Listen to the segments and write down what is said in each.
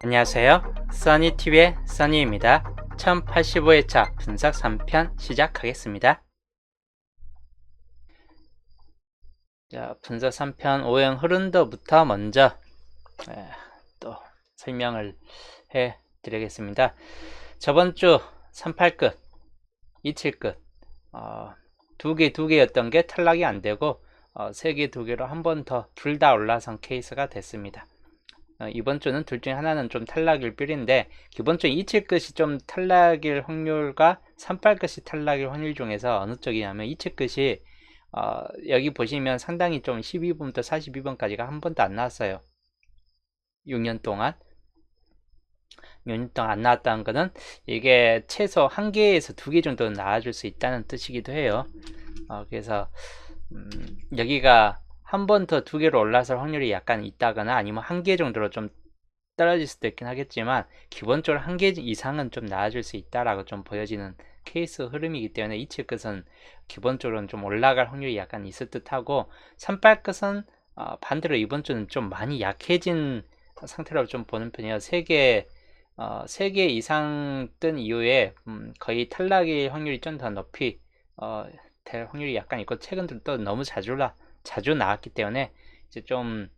안녕하세요. 써니TV의 써니입니다. 1085회차 분석 3편 시작하겠습니다. 자, 분석 3편 오행 흐른도부터 먼저 또 설명을 해 드리겠습니다. 저번 주 38끝, 27끝 두 개였던 게 탈락이 안 되고 3개, 2개로 한 번 더 둘 다 올라선 케이스가 됐습니다. 이번 주는 둘 중에 하나는 좀 탈락일 필인데 기본적으로 27끝이 좀 탈락일 확률과 38끝이 탈락일 확률 중에서 어느 쪽이냐면 27끝이 여기 보시면 상당히 좀 12번부터 42번까지가 한 번도 안 나왔어요. 6년 동안 안 나왔다는 거는 이게 최소 1개에서 2개 정도는 나와줄 수 있다는 뜻이기도 해요. 그래서 여기가 한 번 더 2개로 올라설 확률이 약간 있다거나 아니면 1개 정도로 좀 떨어질 수도 있긴 하겠지만 기본적으로 1개 이상은 좀 나아질 수 있다라고 좀 보여지는 케이스 흐름이기 때문에 이칠 끝은 기본적으로는 좀 올라갈 확률이 약간 있을 듯하고 산발 끝은 반대로 이번 주는 좀 많이 약해진 상태라고 좀 보는 편이에요. 3개 이상 뜬 이후에 거의 탈락의 확률이 좀 더 높이 될 확률이 약간 있고 최근 들도 너무 자주 나왔기 때문에 이제 좀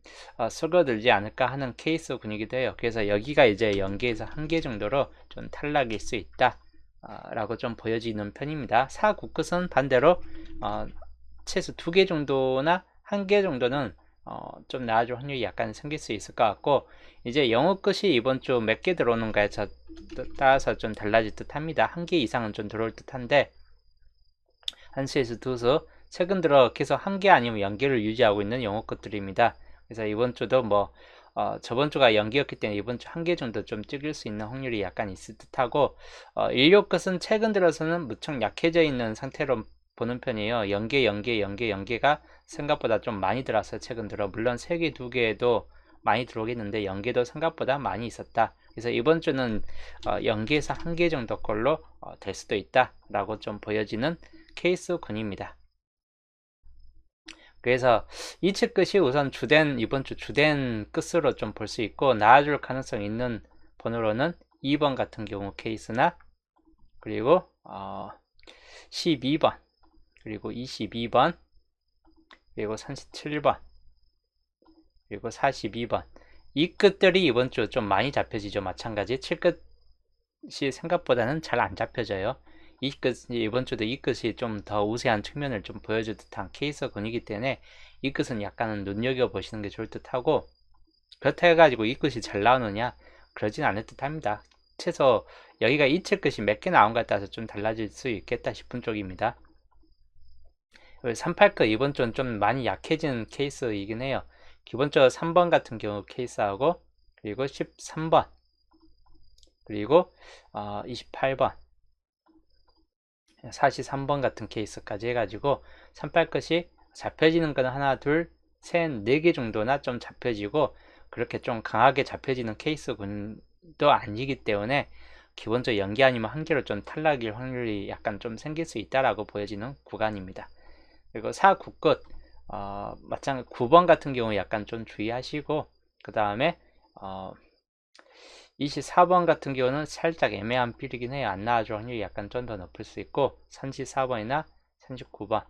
썩어들지 않을까 하는 케이스 분위기도 해요. 그래서 여기가 이제 0개에서 1개 정도로 좀 탈락일 수 있다 라고 좀 보여지는 편입니다. 4구 끝은 반대로 최소 2개 정도나 1개 정도는 좀 나아질 확률이 약간 생길 수 있을 것 같고 이제 영어 끝이 이번 주 몇 개 들어오는가에 따라서 좀 달라질 듯 합니다. 1개 이상은 좀 들어올 듯 한데 한 수에서 두 수 최근 들어 계속 1개 아니면 연계를 유지하고 있는 영어 것들입니다. 그래서 이번 주도 저번 주가 연계였기 때문에 이번 주 1개 정도 좀 찍을 수 있는 확률이 약간 있을 듯하고 인류 것은 최근 들어서는 무척 약해져 있는 상태로 보는 편이에요. 연계가 생각보다 좀 많이 들어왔어요. 최근 들어 물론 3개, 2개도 많이 들어오겠는데 연계도 생각보다 많이 있었다. 그래서 이번 주는 연계에서 1개 정도 걸로 될 수도 있다 라고 좀 보여지는 케이스군입니다. 그래서 이치 끝이 우선 이번 주 주된 끝으로 좀 볼 수 있고 나아줄 가능성 있는 번호로는 2번 같은 경우 케이스나 그리고 12번 그리고 22번 그리고 37번 그리고 42번 이 끝들이 이번 주 좀 많이 잡혀지죠. 마찬가지 7끝이 생각보다는 잘 안 잡혀져요. 이번 주도 이 끝이 좀 더 우세한 측면을 좀 보여줄 듯한 케이스군이기 때문에 이 끝은 약간은 눈여겨보시는 게 좋을 듯하고 그렇다 해가지고 이 끝이 잘 나오느냐 그러진 않을 듯합니다. 최소 여기가 이칠 끝이 몇 개 나온 것 따라서 좀 달라질 수 있겠다 싶은 쪽입니다. 38끝 이번 주는 좀 많이 약해진 케이스이긴 해요. 기본적으로 3번 같은 경우 케이스하고 그리고 13번 그리고 28번 43번 같은 케이스까지 해가지고 38끝이 잡혀지는 건 하나 둘 셋 4개 정도나 좀 잡혀지고 그렇게 좀 강하게 잡혀지는 케이스군도 아니기 때문에 기본적으로 연계 아니면 1개로 좀 탈락일 확률이 약간 좀 생길 수 있다라고 보여지는 구간입니다. 그리고 4, 9끝 마찬가지 9번 같은 경우 약간 좀 주의하시고 그 다음에 24번 같은 경우는 살짝 애매한 필이긴 해요. 안 나와줄 확률이 약간 좀 더 높을 수 있고 34번이나 39번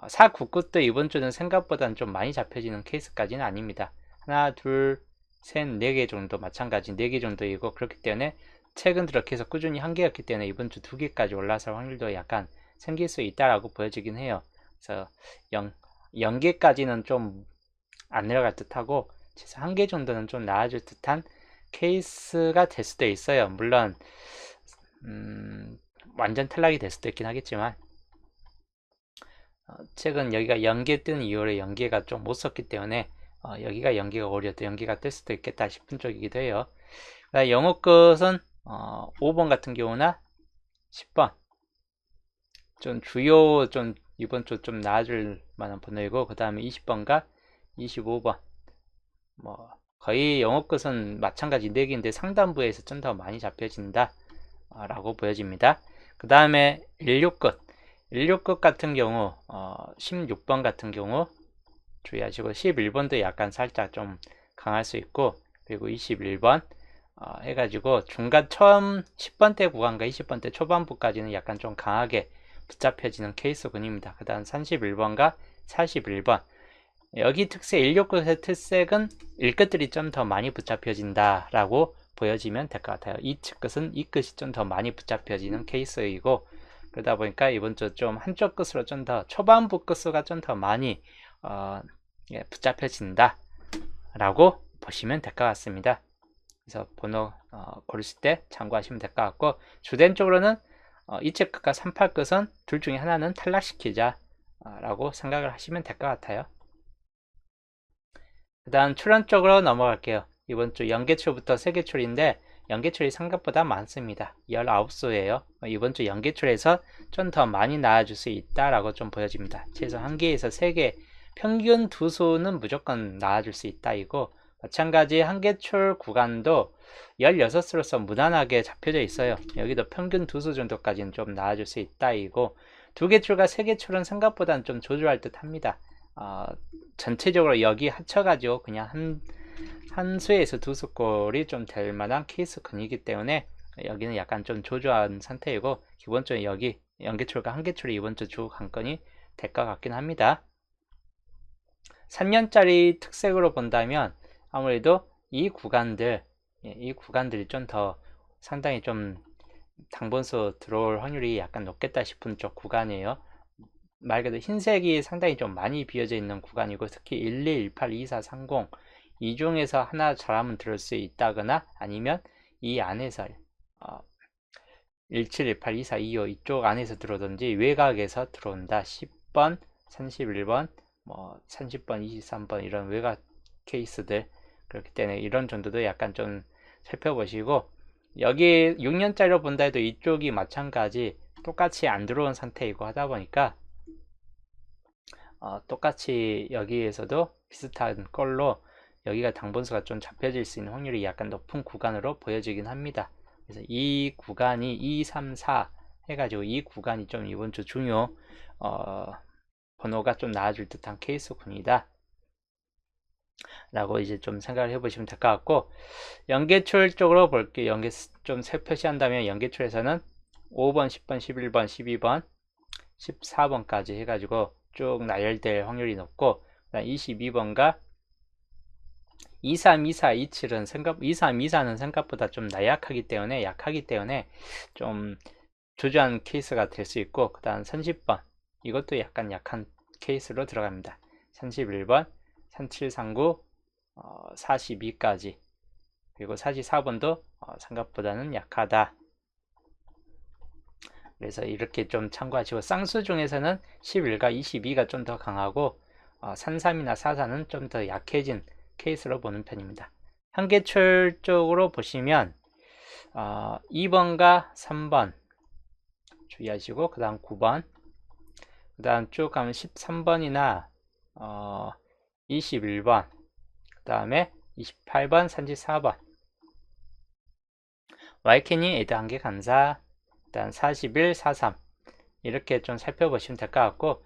4, 9끝도 이번 주는 생각보다는 좀 많이 잡혀지는 케이스까지는 아닙니다. 하나, 둘, 셋, 4개 정도 마찬가지 4개 정도이고 그렇기 때문에 최근 들어 계속 꾸준히 1개였기 때문에 이번 주 2개까지 올라설 확률도 약간 생길 수 있다라고 보여지긴 해요. 그래서 0개까지는 좀 안 내려갈 듯하고 최소 1개 정도는 좀 나아질 듯한 케이스가 될 수도 있어요. 물론 완전 탈락이 될 수도 있긴 하겠지만 최근 여기가 연계 뜬 이후로 연계가 좀 못 썼기 때문에 여기가 연계가 오히려 연계가 뜰 수도 있겠다 싶은 쪽이기도 해요. 영어 것은 5번 같은 경우나 10번 좀 주요 좀 이번 주 좀 나아질 만한 번호이고 그 다음에 20번과 25번 거의 영어 것은 마찬가지 4개인데 상단부에서 좀 더 많이 잡혀진다 라고 보여집니다. 그 다음에 16끝 같은 경우 16번 같은 경우 주의하시고 11번도 약간 살짝 좀 강할 수 있고 그리고 21번 해가지고 중간 처음 10번대 구간과 20번대 초반부까지는 약간 좀 강하게 붙잡혀지는 케이스군입니다. 그 다음 31번과 41번 여기 특색 169의 특색은 1끝들이 좀 더 많이 붙잡혀진다 라고 보여지면 될 것 같아요. 이 끝은 이 끝이 좀 더 많이 붙잡혀지는 케이스이고, 그러다 보니까 이번 주 좀 한쪽 끝으로 좀 더 초반부 끝수가 좀 더 많이 붙잡혀진다 라고 보시면 될 것 같습니다. 그래서 번호 고르실 때 참고하시면 될 것 같고, 주된 쪽으로는 이체 끝과 38 끝은 둘 중에 하나는 탈락시키자 라고 생각을 하시면 될 것 같아요. 그 다음 출현 쪽으로 넘어갈게요. 이번 주 연계출부터 세계출인데 연계출이 생각보다 많습니다. 19수예요. 이번 주 연계출에서 좀 더 많이 나와줄 수 있다라고 좀 보여집니다. 최소 1개에서 3개, 평균 2수는 무조건 나와줄 수 있다 이고, 마찬가지 한계출 구간도 16수로서 무난하게 잡혀져 있어요. 여기도 평균 2수 정도까지는 좀 나와줄 수 있다 이고, 2개출과 3개출은 생각보다는 좀 조조할 듯 합니다. 전체적으로 여기 합쳐가지고 그냥 한 수에서 2수꼴이 좀 될 만한 케이스군이기 때문에 여기는 약간 좀 조조한 상태이고, 기본적으로 여기 연계출과 한계출이 이번 주 주 관건이 될 것 같긴 합니다. 3년짜리 특색으로 본다면 아무래도 이 구간들이 좀 더 상당히 좀 당분수 들어올 확률이 약간 높겠다 싶은 쪽 구간이에요. 말 그대로 흰색이 상당히 좀 많이 비어져 있는 구간이고, 특히 11, 18, 24, 30 이 중에서 하나 잘하면 들을 수 있다거나, 아니면 이 안에서 17, 18, 24, 25 이쪽 안에서 들어오든지 외곽에서 들어온다. 10번, 31번, 30번, 23번 이런 외곽 케이스들, 그렇기 때문에 이런 정도도 약간 좀 살펴보시고, 여기 6년짜리로 본다 해도 이쪽이 마찬가지 똑같이 안 들어온 상태이고 하다 보니까 똑같이 여기에서도 비슷한 걸로 여기가 당분수가 좀 잡혀질 수 있는 확률이 약간 높은 구간으로 보여지긴 합니다. 그래서 이 구간이 2, 3, 4 해가지고 이 구간이 좀 이번 주 중요 번호가 좀 나아질 듯한 케이스군이다 라고 이제 좀 생각을 해보시면 될 것 같고, 연계출 쪽으로 볼게요. 연계 좀 표시한다면 연계출에서는 5번, 10번, 11번, 12번, 14번까지 해가지고 쭉 나열될 확률이 높고, 22번과 23, 24, 27은 23, 24는 생각보다 좀 약하기 때문에 좀 조조한 케이스가 될 수 있고, 그 다음 30번 이것도 약간 약한 케이스로 들어갑니다. 31번, 37, 39, 42까지, 그리고 44번도 생각보다는 약하다. 그래서 이렇게 좀 참고하시고, 쌍수 중에서는 11과 22가 좀 더 강하고 33이나 44는 좀 더 약해진 케이스로 보는 편입니다. 한계출 쪽으로 보시면 2번과 3번 주의하시고, 그 다음 9번, 그 다음 쭉 가면 13번이나 21번, 그 다음에 28번, 34번, 와이캐니 에드 한계 감사, 일단 41, 43 이렇게 좀 살펴보시면 될 것 같고,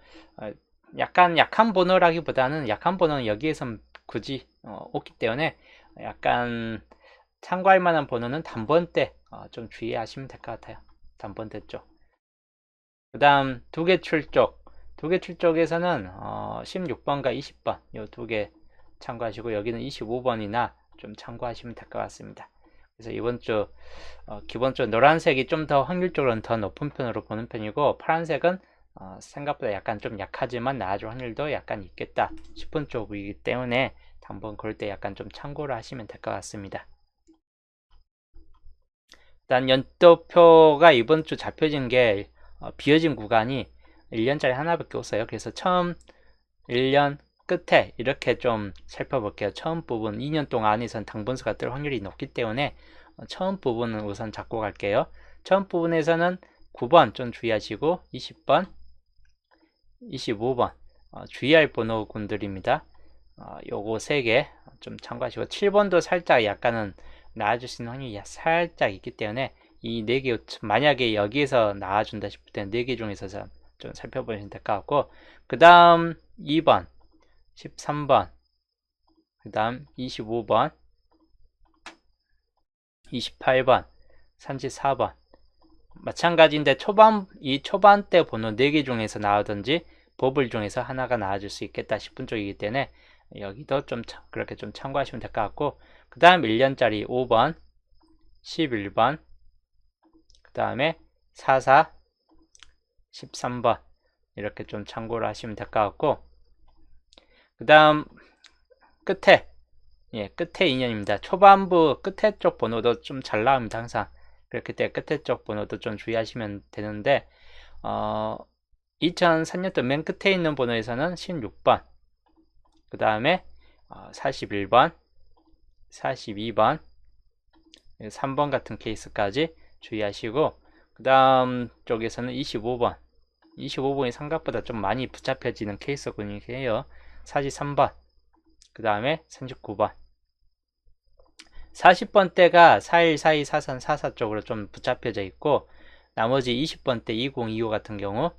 약간 약한 번호라기보다는 약한 번호는 여기에선 굳이 없기 때문에 약간 참고할 만한 번호는 단번대 좀 주의하시면 될 것 같아요. 단번대 쪽. 그 다음 두개출 쪽, 두개출 쪽에서는 16번과 20번 이 두 개 참고하시고, 여기는 25번이나 좀 참고하시면 될 것 같습니다. 그래서 이번 주 기본적으로 노란색이 좀 더 확률적으로는 더 높은 편으로 보는 편이고, 파란색은 생각보다 약간 좀 약하지만 나아질 확률도 약간 있겠다 싶은 쪽이기 때문에 한번 그럴 때 약간 좀 참고를 하시면 될 것 같습니다. 일단 연도표가 이번 주 잡혀진 게 비어진 구간이 1년짜리 하나밖에 없어요. 그래서 처음 1년 끝에 이렇게 좀 살펴볼게요. 처음 부분 2년 동안 안에선 당분수가 뜰 확률이 높기 때문에 처음 부분은 우선 잡고 갈게요. 처음 부분에서는 9번 좀 주의하시고, 20번, 25번 주의할 번호군들입니다. 요거 3개 좀 참고하시고, 7번도 살짝 약간은 나와줄 수 있는 확률이 살짝 있기 때문에 이 4개 만약에 여기에서 나와준다 싶을 때는 4개 중에서 좀 살펴보시면 될 것 같고, 그 다음 2번, 13번, 그 다음 25번, 28번, 34번. 마찬가지인데 이 초반대 번호 4개 중에서 나오든지 버블 중에서 하나가 나와줄 수 있겠다 싶은 쪽이기 때문에 여기도 좀 그렇게 좀 참고하시면 될 것 같고, 그 다음 1년짜리 5번, 11번, 그 다음에 44, 13번 이렇게 좀 참고를 하시면 될 것 같고, 그 다음 끝에 끝에 인연입니다. 초반부 끝에 쪽 번호도 좀 잘 나옵니다. 항상 그렇기 때문에 끝에 쪽 번호도 좀 주의하시면 되는데 2003년도 맨 끝에 있는 번호에서는 16번, 그 다음에 41번, 42번, 3번 같은 케이스까지 주의하시고, 그 다음 쪽에서는 25번이 생각보다 좀 많이 붙잡혀지는 케이스군요. 43번, 그 다음에 39번, 40번대가 41, 42, 43, 44 쪽으로 좀 붙잡혀져 있고, 나머지 20번대 2025 같은 경우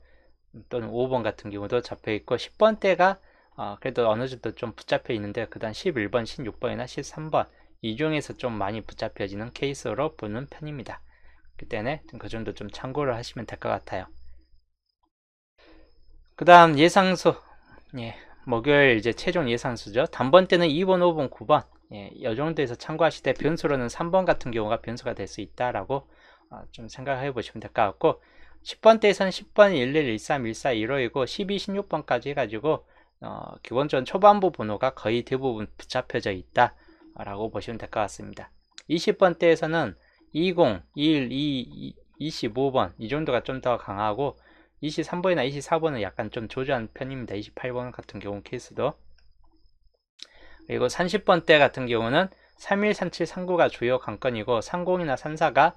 또는 5번 같은 경우도 잡혀 있고, 10번대가 그래도 어느 정도 좀 붙잡혀 있는데, 그 다음 11번, 16번이나 13번 이 중에서 좀 많이 붙잡혀지는 케이스로 보는 편입니다. 그때는 그 정도 좀 참고를 하시면 될 것 같아요. 그 다음 예상수, 목요일 이제 최종 예상수죠. 단번대는 2번, 5번, 9번 이 정도에서 참고하실 때, 변수로는 3번 같은 경우가 변수가 될 수 있다라고 좀 생각해 보시면 될 것 같고, 10번대에서는 10번, 11, 13, 14, 15이고 12, 16번까지 해가지고 기본적인 초반부 번호가 거의 대부분 붙잡혀져 있다 라고 보시면 될 것 같습니다. 20번대에서는 20, 21, 22, 25번 이 정도가 좀 더 강하고, 23번이나 24번은 약간 좀 조조한 편입니다. 28번 같은 경우 케이스도. 그리고 30번대 같은 경우는 31, 37, 39가 주요 관건이고, 30이나 34가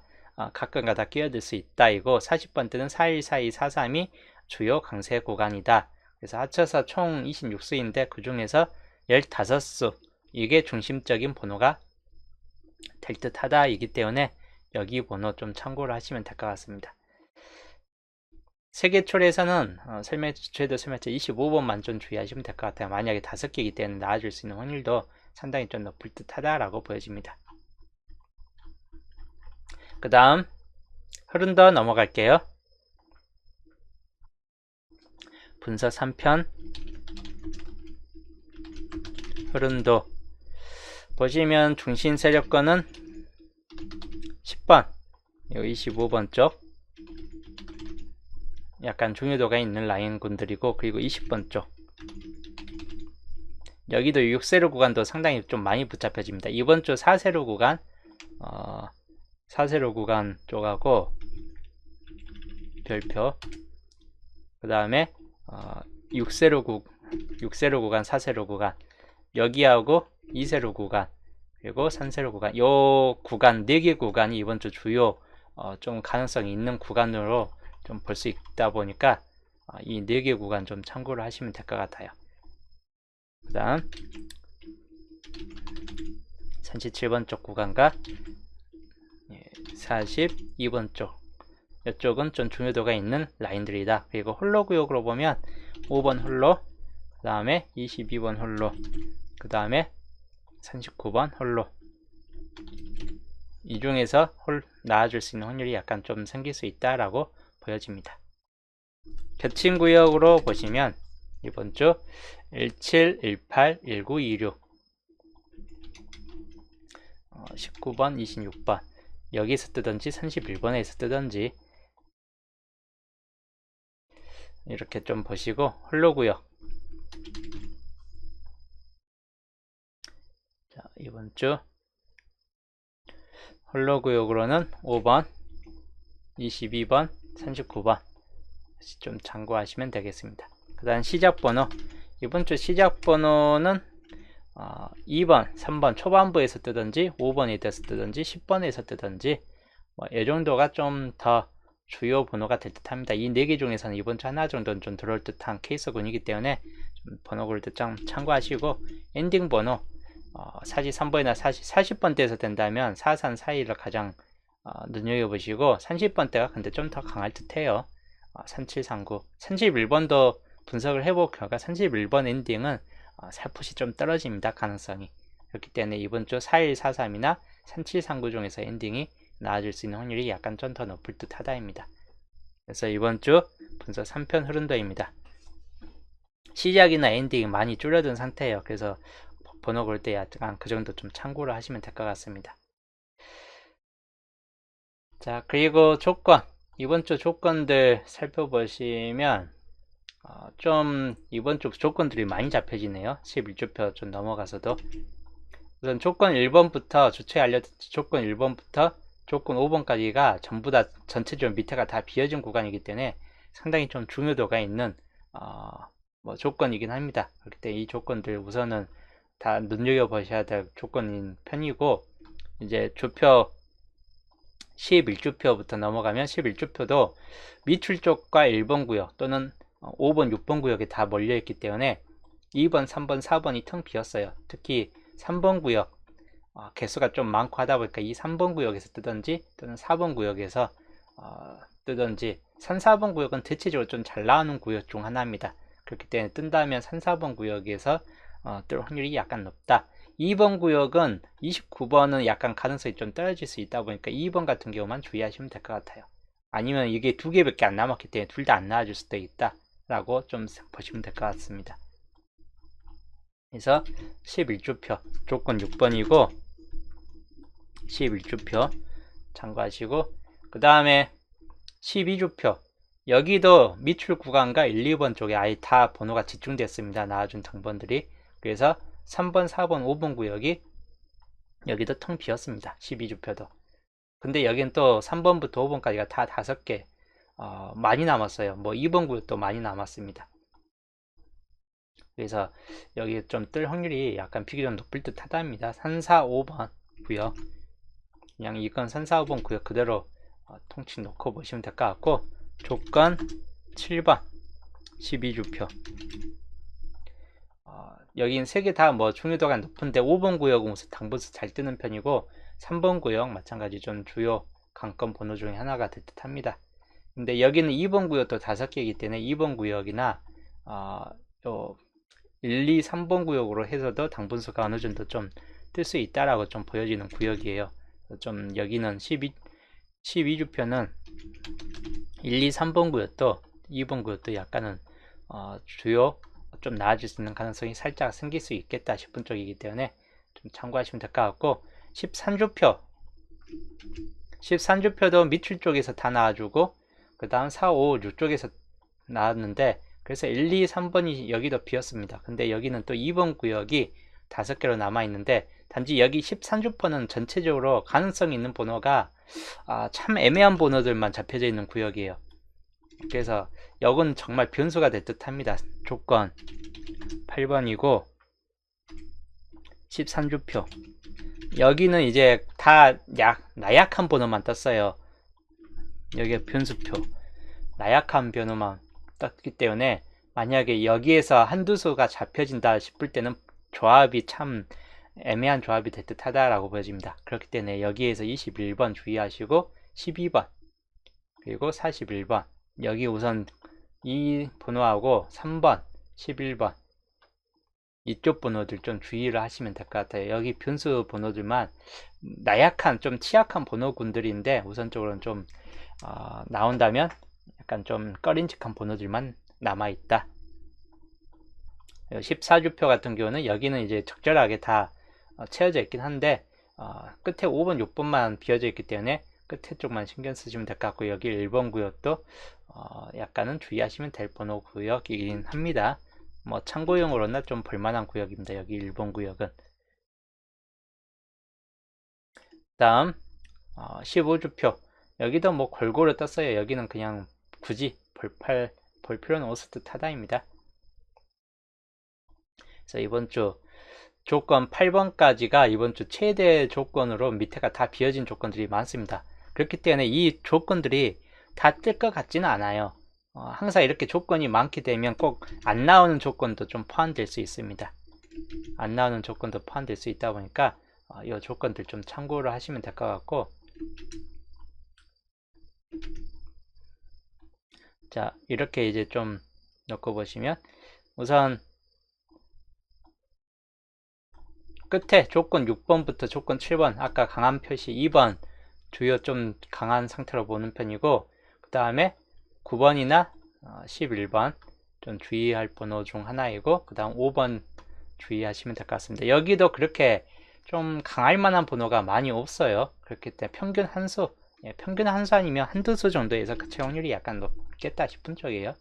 가끔가다 끼어들 수 있다 이고, 40번대는 41, 42, 43이 주요 강세 구간이다. 그래서 합쳐서 총 26수인데 그 중에서 15수 이게 중심적인 번호가 될 듯하다 이기 때문에 여기 번호 좀 참고를 하시면 될 것 같습니다. 세계초에서는 저희도 설명했죠. 25번만 좀 주의하시면 될 것 같아요. 만약에 5개이기 때문에 나와줄 수 있는 확률도 상당히 좀 높을 듯하다라고 보여집니다. 그 다음 흐른더 넘어갈게요. 분서 3편 흐른도 보시면 중심 세력권은 10번, 25번 쪽 약간 중요도가 있는 라인군들이고, 그리고 20번 쪽 여기도 6세로 구간도 상당히 좀 많이 붙잡혀집니다. 이번 주 4세로 구간 4세로 구간 쪽하고 별표, 그 다음에 6세로 구간, 4세로 구간 여기하고 2세로 구간, 그리고 3세로 구간, 요 구간 4개 구간이 이번 주 주요 좀 가능성이 있는 구간으로 좀 볼 수 있다 보니까 이 4개 구간 좀 참고를 하시면 될 것 같아요. 그 다음 37번 쪽 구간과 42번 쪽 이쪽은 좀 중요도가 있는 라인들이다. 그리고 홀로 구역으로 보면 5번 홀로, 그 다음에 22번 홀로, 그 다음에 39번 홀로 이 중에서 나와줄 수 있는 확률이 약간 좀 생길 수 있다라고 보여집니다. 겹친 구역으로 보시면 이번 주 17, 18, 19, 26 19번, 26번 여기서 뜨든지 31번에서 뜨든지 이렇게 좀 보시고, 홀로구역 자, 이번 주 홀로구역으로는 5번, 22번, 39번 좀 참고하시면 되겠습니다. 그 다음 시작번호, 이번 주 시작번호는 2번, 3번 초반부에서 뜨든지 5번에서 뜨든지 10번에서 뜨든지 이 정도가 좀 더 주요 번호가 될 듯 합니다. 이 4개 중에서는 이번 주 하나 정도는 좀 들어올 듯한 케이스군이기 때문에 좀 번호를 좀 참고하시고, 엔딩 번호 43번이나 40번대에서 된다면 43, 41을 가장 눈여겨보시고, 30번대가 근데 좀 더 강할 듯해요. 3739, 31번도 분석을 해볼 결과 31번 엔딩은 살포시 좀 떨어집니다. 가능성이. 그렇기 때문에 이번 주 4143이나 3739 중에서 엔딩이 나와줄 수 있는 확률이 약간 좀 더 높을 듯 하다입니다. 그래서 이번 주 분석 3편 흐름도입니다. 시작이나 엔딩이 많이 줄어든 상태예요. 그래서 번호 볼 때 약간 그 정도 좀 참고를 하시면 될 것 같습니다. 자, 그리고 조건, 이번 주 조건들 살펴보시면 좀 이번 주 조건들이 많이 잡혀지네요. 11주표 좀 넘어가서도. 우선 조건 1번부터 주초에 알려드린 조건 1번부터 조건 5번까지가 전부 다 전체적으로 밑에가 다 비어진 구간이기 때문에 상당히 좀 중요도가 있는 뭐 조건이긴 합니다. 그렇기 때문에 이 조건들 우선은 다 눈여겨보셔야 될 조건인 편이고, 이제 주표 11주표부터 넘어가면 11주표도 밑줄 쪽과 1번 구역 또는 5번, 6번 구역에 다 몰려있기 때문에 2번, 3번, 4번이 텅 비었어요. 특히 3번 구역 개수가 좀 많고 하다 보니까 이 3번 구역에서 뜨든지 또는 4번 구역에서 뜨든지 3, 4번 구역은 대체적으로 좀 잘 나오는 구역 중 하나입니다. 그렇기 때문에 뜬다면 3, 4번 구역에서 뜰 확률이 약간 높다. 2번 구역은 29번은 약간 가능성이 좀 떨어질 수 있다 보니까 2번 같은 경우만 주의하시면 될 것 같아요. 아니면 이게 두 개밖에 안 남았기 때문에 둘 다 안 나와줄 수도 있다 라고 좀 보시면 될 것 같습니다. 그래서 11주표 조건 6번이고 11주표 참고하시고, 그 다음에 12주표 여기도 밑줄 구간과 1, 2번 쪽에 아예 다 번호가 집중됐습니다. 나와준 당번들이. 그래서 3번, 4번, 5번 구역이 여기도 텅 비었습니다. 12주표도. 근데 여긴 또 3번부터 5번까지가 다 5개 많이 남았어요. 뭐 2번 구역도 많이 남았습니다. 그래서 여기 좀 뜰 확률이 약간 비교적 높을 듯 하답니다. 3, 4, 5번 구역, 그냥 이건 3, 4, 5번 구역 그대로 통치 놓고 보시면 될 것 같고, 조건 7번 12주표 여긴 3개 다 뭐 중요도가 높은데 5번 구역은 우선 당분수 잘 뜨는 편이고 3번 구역 마찬가지 좀 주요 강권 번호 중에 하나가 될 듯 합니다. 근데 여기는 2번 구역도 5개이기 때문에 2번 구역이나 1, 2, 3번 구역으로 해서도 당분수가 어느 정도 좀 뜰 수 있다라고 좀 보여지는 구역이에요. 좀 여기는 12주표는 1, 2, 3번 구역도 2번 구역도 약간은 주요 좀 나아질 수 있는 가능성이 살짝 생길 수 있겠다 싶은 쪽이기 때문에 좀 참고하시면 될 것 같고, 13주표도 밑줄 쪽에서 다 나와주고 그 다음 4, 5, 6 쪽에서 나왔는데, 그래서 1, 2, 3번이 여기도 비었습니다. 근데 여기는 또 2번 구역이 5개로 남아 있는데, 단지 여기 13주표는 전체적으로 가능성 있는 번호가 참 애매한 번호들만 잡혀져 있는 구역이에요. 그래서 여건 정말 변수가 될 듯 합니다. 조건 8번이고 13주표 여기는 이제 다 나약한 번호만 떴어요. 여기에 변수표 나약한 번호만 떴기 때문에 만약에 여기에서 한두 수가 잡혀진다 싶을 때는 조합이 참 애매한 조합이 될 듯 하다라고 보여집니다. 그렇기 때문에 여기에서 21번 주의하시고 12번 그리고 41번 여기 우선 이 번호하고 3번 11번 이쪽 번호들 좀 주의를 하시면 될 것 같아요. 여기 변수 번호들만 나약한 좀 취약한 번호군들인데 우선적으로는 좀 나온다면 약간 좀 꺼림칙한 번호들만 남아있다. 14주표 같은 경우는 여기는 이제 적절하게 다 채워져 있긴 한데 끝에 5번 6번만 비어져 있기 때문에 끝에 쪽만 신경 쓰시면 될 것 같고, 여기 1번 구역도 약간은 주의하시면 될 번호 구역이긴 합니다. 뭐 참고용으로나 좀 볼만한 구역입니다. 여기 1번 구역은. 다음 15주표 여기도 뭐 골고루 떴어요. 여기는 그냥 굳이 볼 필요는 없을 듯 하다입니다. 그래서 이번 주 조건 8번까지가 이번 주 최대 조건으로 밑에가 다 비어진 조건들이 많습니다. 그렇기 때문에 이 조건들이 다 뜰 것 같지는 않아요. 항상 이렇게 조건이 많게 되면 꼭 안 나오는 조건도 좀 포함될 수 있습니다. 안 나오는 조건도 포함될 수 있다 보니까 이 조건들 좀 참고를 하시면 될 것 같고, 자 이렇게 이제 좀 놓고 보시면 우선 끝에 조건 6번부터 조건 7번 아까 강한 표시 2번 주요 좀 강한 상태로 보는 편이고, 그 다음에 9번이나 11번 좀 주의할 번호 중 하나이고, 그 다음 5번 주의하시면 될 것 같습니다. 여기도 그렇게 좀 강할 만한 번호가 많이 없어요. 그렇기 때문에 평균 한수, 평균 한수 아니면 한두 수 정도에서 그 채용률이 약간 높겠다 싶은 쪽이에요.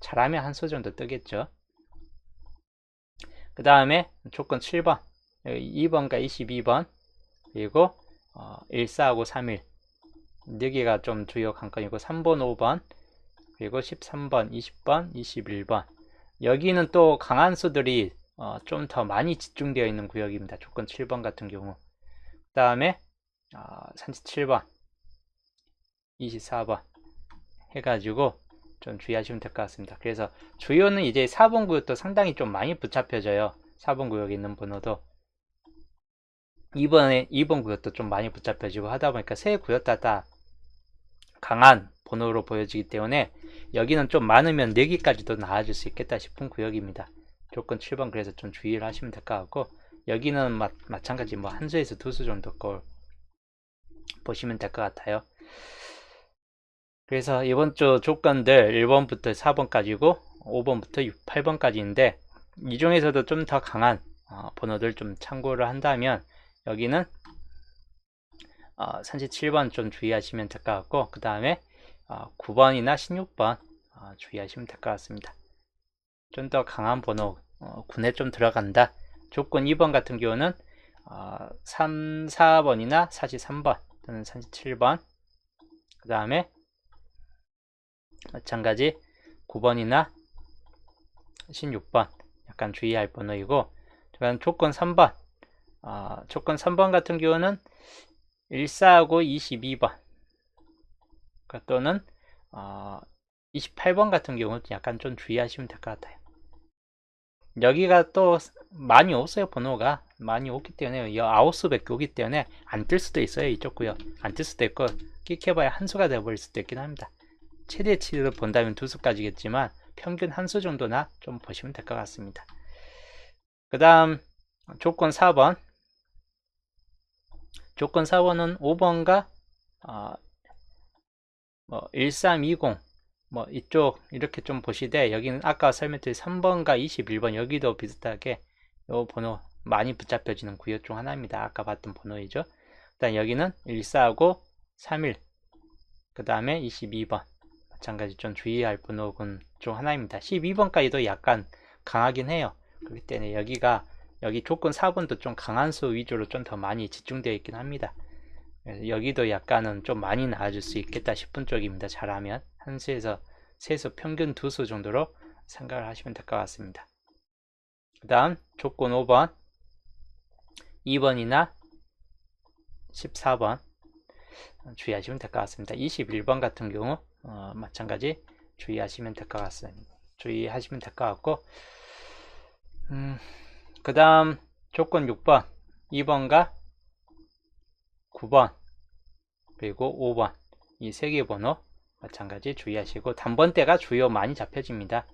잘하면 한 수 정도 뜨겠죠. 그 다음에 조건 7번 2번과 22번 그리고 14하고 31 여기가 좀 주요 관건이고, 3번 5번 그리고 13번 20번 21번 여기는 또 강한 수들이 좀 더 많이 집중되어 있는 구역입니다. 조건 7번 같은 경우. 그 다음에 37번 24번 해가지고 좀 주의하시면 될 것 같습니다. 그래서 주요는 이제 4번 구역도 상당히 좀 많이 붙잡혀져요. 4번 구역에 있는 번호도 2번 구역도 좀 많이 붙잡혀지고 하다 보니까 세 구역 다 강한 번호로 보여지기 때문에 여기는 좀 많으면 4개까지도 나아질 수 있겠다 싶은 구역입니다. 조건 7번 그래서 좀 주의를 하시면 될 것 같고, 여기는 마찬가지 뭐 한 수에서 두 수 정도 걸 보시면 될 것 같아요. 그래서 이번 주 조건들 1번부터 4번까지고 5번부터 8번까지인데 이 중에서도 좀 더 강한 번호들 좀 참고를 한다면 여기는 37번 좀 주의하시면 될 것 같고, 그 다음에 9번이나 16번 주의하시면 될 것 같습니다. 좀 더 강한 번호 군에 좀 들어간다. 조건 2번 같은 경우는 3, 4번이나 43번 또는 37번 그 다음에 마찬가지 9번이나 16번 약간 주의할 번호이고, 조건 3번 조건 3번 같은 경우는 14하고 22번 또는 28번 같은 경우는 약간 좀 주의하시면 될 것 같아요. 여기가 또 많이 없어요. 번호가 많이 없기 때문에 아웃수밖에 오기 때문에 안 뜰 수도 있어요. 이쪽 구역 안 뜰 수도 있고 끽해봐야 한 수가 되어버릴 수도 있긴 합니다. 최대치를 본다면 두 수까지겠지만 평균 한 수 정도나 좀 보시면 될 것 같습니다. 그 다음 조건 4번 조건 4번은 5번과 1320 이쪽 이렇게 좀 보시되, 여기는 아까 설명드린 3번과 21번 여기도 비슷하게 요 번호 많이 붙잡혀지는 구역 중 하나입니다. 아까 봤던 번호이죠. 일단 여기는 14하고 31 그 다음에 22번 마찬가지 좀 주의할 번호군 중 하나입니다. 12번까지도 약간 강하긴 해요. 그렇기 때문에 여기 조건 4번도 좀 강한 수 위주로 좀 더 많이 집중되어 있긴 합니다. 그래서 여기도 약간은 좀 많이 나아질 수 있겠다 싶은 쪽입니다. 잘하면 한 수에서 세 수 평균 두 수 정도로 생각을 하시면 될 것 같습니다. 그 다음 조건 5번 2번이나 14번 주의하시면 될 것 같습니다. 21번 같은 경우 마찬가지 주의하시면 될 것 같습니다. 주의하시면 될 것 같고, 그 다음 조건 6번 2번과 9번 그리고 5번 이 세 개 번호 마찬가지 주의하시고, 단번대가 주요 많이 잡혀집니다.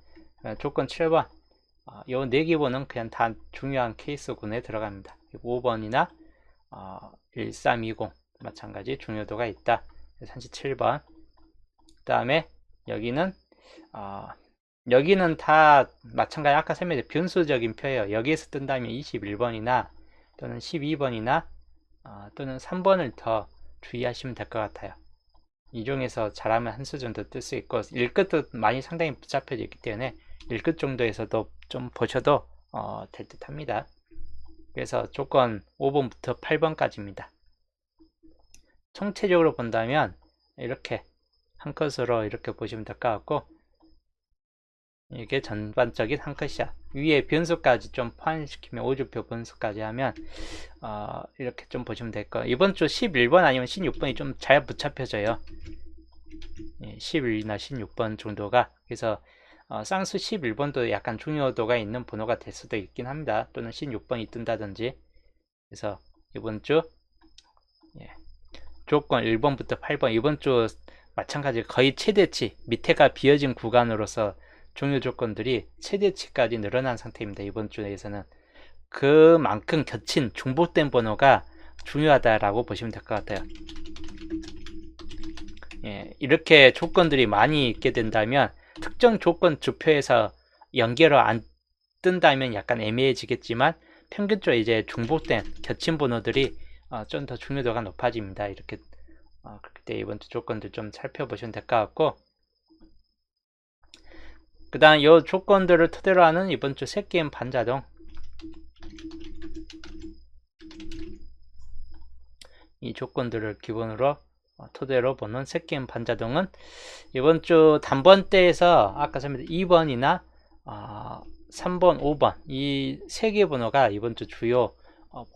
조건 7번 요 4개 번호는 그냥 다 중요한 케이스군에 들어갑니다. 그리고 5번이나 1320 마찬가지 중요도가 있다. 37번 그 다음에 여기는 다 마찬가지 아까 설명드린 변수적인 표예요. 여기에서 뜬다면 21번이나 또는 12번이나 또는 3번을 더 주의하시면 될 것 같아요. 이 중에서 잘하면 한 수 정도 뜰 수 있고, 1끝도 많이 상당히 붙잡혀져 있기 때문에 1끝 정도에서도 좀 보셔도 될 듯 합니다. 그래서 조건 5번부터 8번까지입니다. 총체적으로 본다면 이렇게 한 컷으로 이렇게 보시면 될 것 같고, 이게 전반적인 한 컷이야. 위에 변수까지 좀 포함시키면 5주표 변수까지 하면 이렇게 좀 보시면 될 거예요. 이번 주 11번 아니면 16번이 좀 잘 붙잡혀져요. 11이나 16번 정도가. 그래서 쌍수 11번도 약간 중요도가 있는 번호가 될 수도 있긴 합니다. 또는 16번이 뜬다든지. 그래서 이번 주 조건 1번부터 8번 이번 주 마찬가지 거의 최대치, 밑에가 비어진 구간으로서 중요 조건들이 최대치까지 늘어난 상태입니다. 이번 주에서는 그만큼 겹친 중복된 번호가 중요하다라고 보시면 될 것 같아요. 예, 이렇게 조건들이 많이 있게 된다면 특정 조건 주표에서 연계로 안 뜬다면 약간 애매해지겠지만 평균적으로 이제 중복된 겹친 번호들이 좀 더 중요도가 높아집니다. 이렇게 그때 이번 주 조건들 좀 살펴보시면 될 것 같고, 그 다음 이 조건들을 토대로 하는 이번 주 새게임 반자동, 이 조건들을 기본으로 토대로 보는 새게임 반자동은 이번 주 단번대에서 아까 설명드린 2번이나 3번, 5번 이 세 개 번호가 이번 주 주요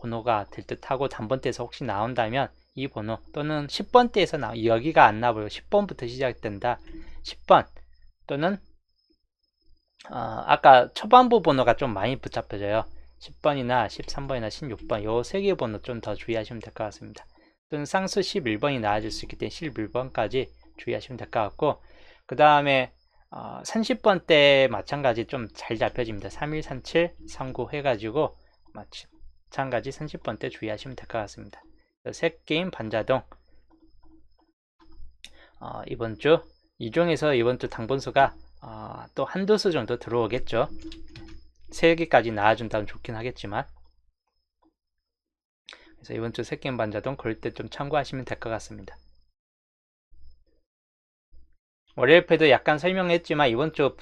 번호가 될 듯하고, 단번대에서 혹시 나온다면 이 번호, 또는 10번대에서 여기가 안 나와요. 10번부터 시작된다. 10번 또는 아까 초반부 번호가 좀 많이 붙잡혀져요. 10번이나 13번이나 16번 요 세 개 번호 좀 더 주의하시면 될 것 같습니다. 또는 쌍수 11번이 나와줄 수 있기 때문에 11번까지 주의하시면 될 것 같고, 그 다음에 30번 때 마찬가지 좀 잘 잡혀집니다. 31, 37, 39 해가지고 마찬가지 30번 때 주의하시면 될 것 같습니다. 새게임 반자동 이번 주 이 중에서 이번 주 당번수가 또 한두 수 정도 들어오겠죠. 3개까지 나와준다면 좋긴 하겠지만, 그래서 이번 주 새게임 반자동 그럴 때 좀 참고하시면 될 것 같습니다. 월요일에도 약간 설명했지만 이번 주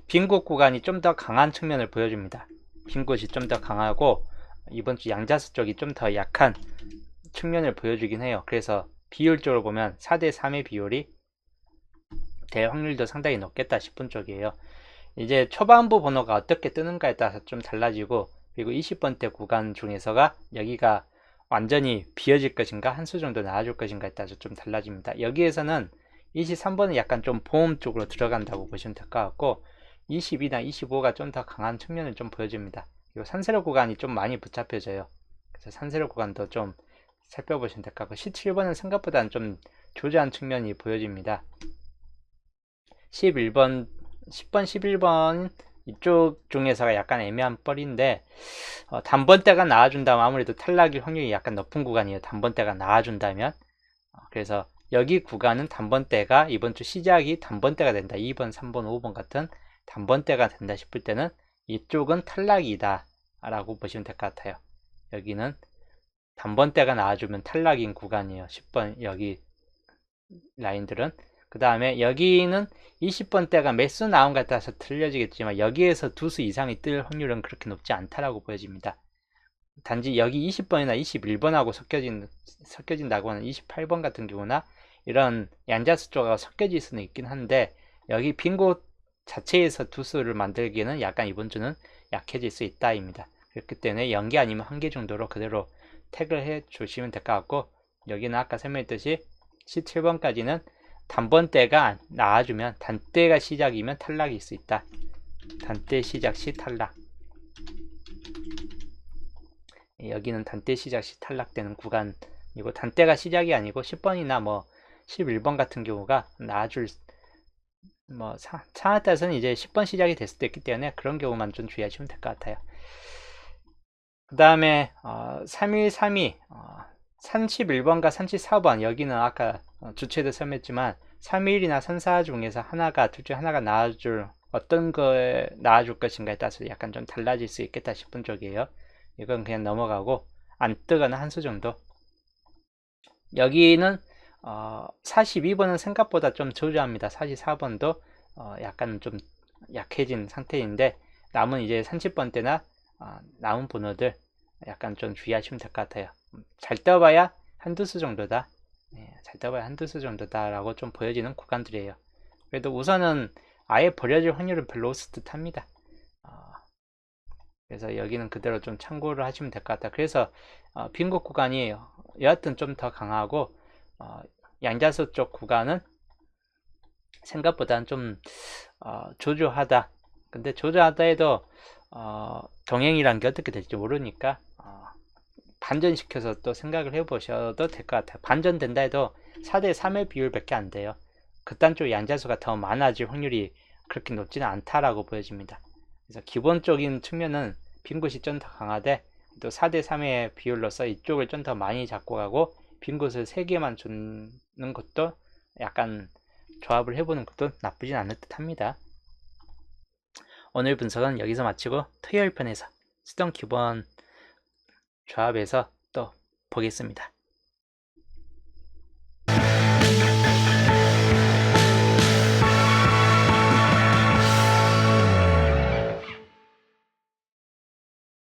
빈곳 구간이 좀 더 강한 측면을 보여줍니다. 빈곳이 좀 더 강하고 이번 주 양자수 쪽이 좀 더 약한 측면을 보여주긴 해요. 그래서 비율적으로 보면 4대 3의 비율이 될 확률도 상당히 높겠다 싶은 쪽이에요. 이제 초반부 번호가 어떻게 뜨는가에 따라서 좀 달라지고, 그리고 20번대 구간 중에서가 여기가 완전히 비어질 것인가 한 수 정도 나와줄 것인가에 따라서 좀 달라집니다. 여기에서는 23번은 약간 좀 보험 쪽으로 들어간다고 보시면 될 것 같고, 22나 25가 좀 더 강한 측면을 좀 보여줍니다. 그리고 산세로 구간이 좀 많이 붙잡혀져요. 그래서 산세로 구간도 좀 살펴보시면 될 것 같고, 17번은 생각보다는 좀 조저한 측면이 보여집니다. 11번, 10번, 11번 이쪽 중에서가 약간 애매한 뻘인데, 단번대가 나와준다면 아무래도 탈락일 확률이 약간 높은 구간이에요. 단번대가 나와준다면. 그래서 여기 구간은 단번대가 이번 주 시작이 단번대가 된다. 2번, 3번, 5번 같은 단번대가 된다 싶을 때는 이쪽은 탈락이다 라고 보시면 될 것 같아요. 여기는 단번대가 나와주면 탈락인 구간이에요. 10번 여기 라인들은. 그 다음에 여기는 20번대가 몇 수 나온 것 같아서 틀려지겠지만 여기에서 두 수 이상이 뜰 확률은 그렇게 높지 않다라고 보여집니다. 단지 여기 20번이나 21번하고 섞여진다고 하는 28번 같은 경우나 이런 양자수 쪽하고 섞여질 수는 있긴 한데, 여기 빈 곳 자체에서 두 수를 만들기에는 약간 이번 주는 약해질 수 있다입니다. 그렇기 때문에 0개 아니면 1개 정도로 그대로 태그를 해 주시면 될 것 같고, 여기는 아까 설명했듯이 17번까지는 단번대가 나와주면 단대가 시작이면 탈락일 수 있다. 단대 시작 시 탈락. 여기는 단대 시작 시 탈락되는 구간이고, 단대가 시작이 아니고 10번이나 뭐 11번 같은 경우가 나와줄 상황에 따라서는 이제 10번 시작이 될 수도 있기 때문에 그런 경우만 좀 주의하시면 될 것 같아요. 그 다음에 3132 31번과 34번 여기는 아까 주체도 설명했지만 31이나 34 중에서 둘 중에 하나가 나와줄 어떤 거에 나와줄 것인가에 따라서 약간 좀 달라질 수 있겠다 싶은 쪽이에요. 이건 그냥 넘어가고 안 뜨거나 한 수 정도. 여기는 42번은 생각보다 좀 저조합니다. 44번도 약간 좀 약해진 상태인데, 남은 이제 30번 때나 남은 번호들 약간 좀 주의하시면 될 것 같아요. 잘 떠봐야 한두 수 정도다. 잘 떠봐야 한두 수 정도다 라고 좀 보여지는 구간들이에요. 그래도 우선은 아예 버려질 확률은 별로 없을 듯 합니다. 그래서 여기는 그대로 좀 참고를 하시면 될 것 같아요. 그래서 빈곳 구간이 여하튼 좀 더 강하고, 양자수 쪽 구간은 생각보다는 좀 조조하다. 근데 조조하다 해도 동행이란 게 어떻게 될지 모르니까 반전시켜서 또 생각을 해보셔도 될 것 같아요. 반전된다 해도 4대 3의 비율밖에 안 돼요. 그딴 쪽 양자수가 더 많아질 확률이 그렇게 높지는 않다라고 보여집니다. 그래서 기본적인 측면은 빈 곳이 좀 더 강하되 또 4대3의 비율로서 이쪽을 좀 더 많이 잡고 가고 빈 곳을 3개만 주는 것도 약간 조합을 해보는 것도 나쁘진 않을 듯 합니다. 오늘 분석은 여기서 마치고 토요일 편에서 수동 기본 조합에서 또 보겠습니다.